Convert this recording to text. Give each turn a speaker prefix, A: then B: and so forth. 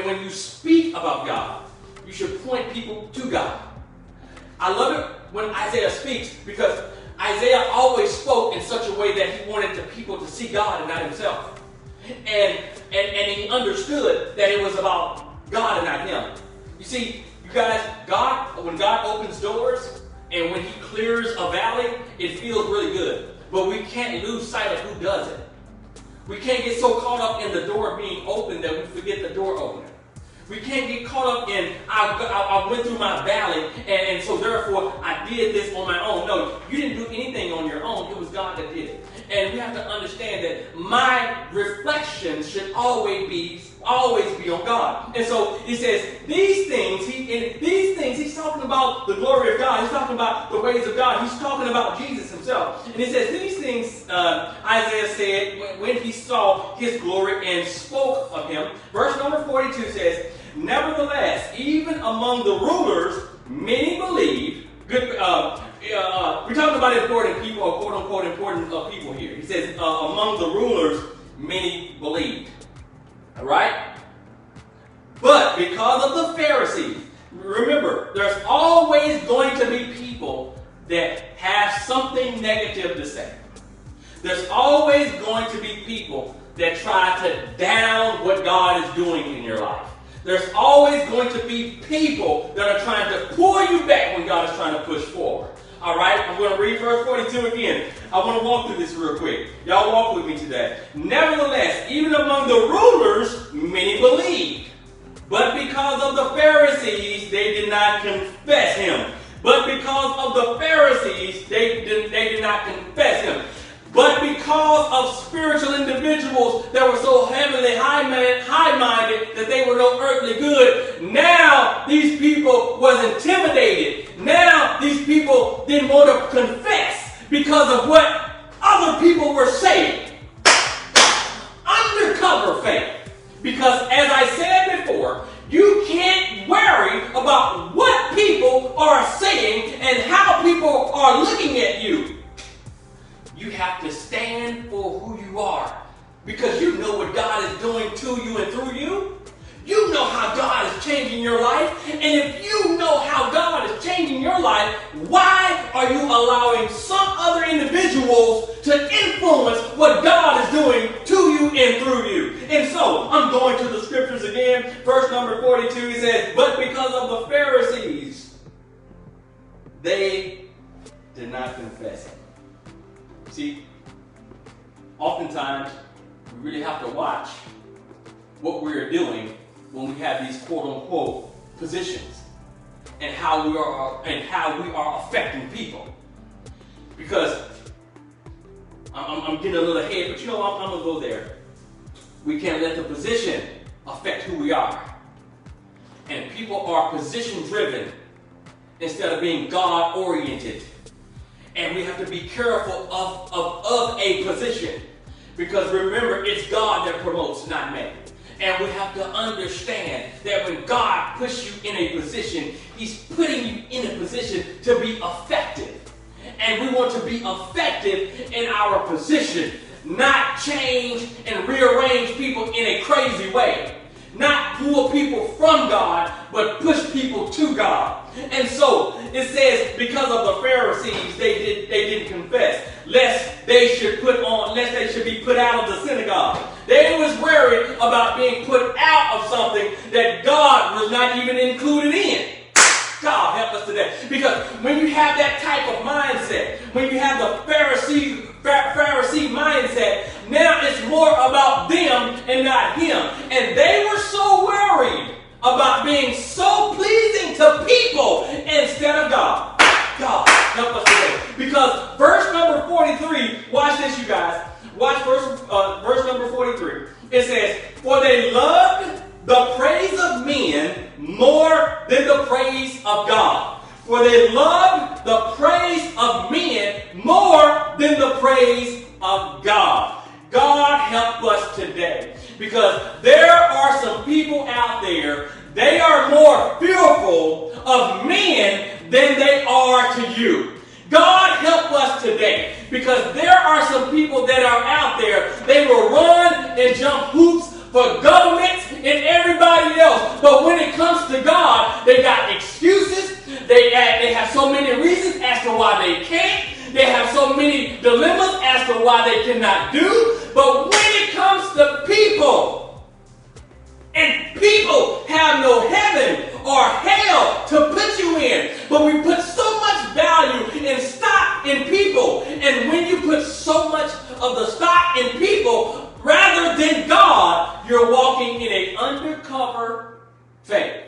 A: when you speak about God, you should point people to God. I love it when Isaiah speaks, because Isaiah always spoke in such a way that he wanted the people to see God and not himself. And he understood that it was about God and not him. You see, you guys, when God opens doors and when he clears a valley, it feels really good. But we can't lose sight of who does it. We can't get so caught up in the door being open that we forget the door opener. We can't get caught up in, I went through my valley, and so therefore I did this on my own. No, you didn't do anything on your own. It was God that did it. And we have to understand that my reflections should always be on God. And so he says, these things, he's talking about the glory of God. He's talking about the ways of God. He's talking about Jesus himself. And he says, these things, Isaiah said when he saw his glory and spoke of him. Verse number 42 says, nevertheless, even among the rulers, many believed. We're talking about important people, or quote-unquote important people here. He says, among the rulers, many believed. All right? But because of the Pharisees, remember, there's always going to be people that have something negative to say. There's always going to be people that try to down what God is doing in your life. There's always going to be people that are trying to pull you back when God is trying to push forward. All right? I'm going to read verse 42 again. I want to walk through this real quick. Y'all walk with me today. Nevertheless, even among the rulers, many believed. But because of the Pharisees, they did not confess him. But because of the Pharisees, they did not confess him. But because of spiritual individuals that were so heavily high-minded that they were no earthly good, now these people was intimidated. Now these people didn't want to confess because of what other people were saying. Undercover faith. Because as I said before, you can't worry about what people are saying and how people are looking at you. You have to stand for who you are, because you know what God is doing to you and through you. You know how God is changing your life. And if you know how God is changing your life, why are you allowing some other individuals to influence what God is doing to you and through you? And so, I'm going to the scriptures again. Verse number 42, he says, but because of the Pharisees, they did not confess him. See, oftentimes, we really have to watch what we're doing when we have these quote-unquote positions and how we are affecting people. Because I'm getting a little ahead, but you know what? I'm going to go there. We can't let the position affect who we are. And people are position-driven instead of being God-oriented. And we have to be careful of a position. Because remember, it's God that promotes, not man. And we have to understand that when God puts you in a position, he's putting you in a position to be effective. And we want to be effective in our position, not change and rearrange people in a crazy way. Not pull people from God, but push people to God. And so it says, because of the Pharisees, they didn't confess, lest they should be put out of the synagogue. They was worried about being put out of something that God was not even included in. God help us today. Because when you have that type of mindset, when you have the Pharisee mindset, now it's more about them and not him. And they were so worried about being so pleasing to people instead of God. God help us today. Because verse number 43, watch this, you guys. Watch verse number 43. It says, for they loved the praise of men more than the praise of God. For they loved the praise of men more than the praise of God. God help us today. Because there are some people out there, they are more fearful of men than they are to you. God help us today, because there are some people that are out there, they will run and jump hoops for government and everybody else many dilemmas as to why they cannot do. But when it comes to people, and people have no heaven or hell to put you in, but we put so much value and stock in people. And when you put so much of the stock in people rather than God, you're walking in an undercover faith.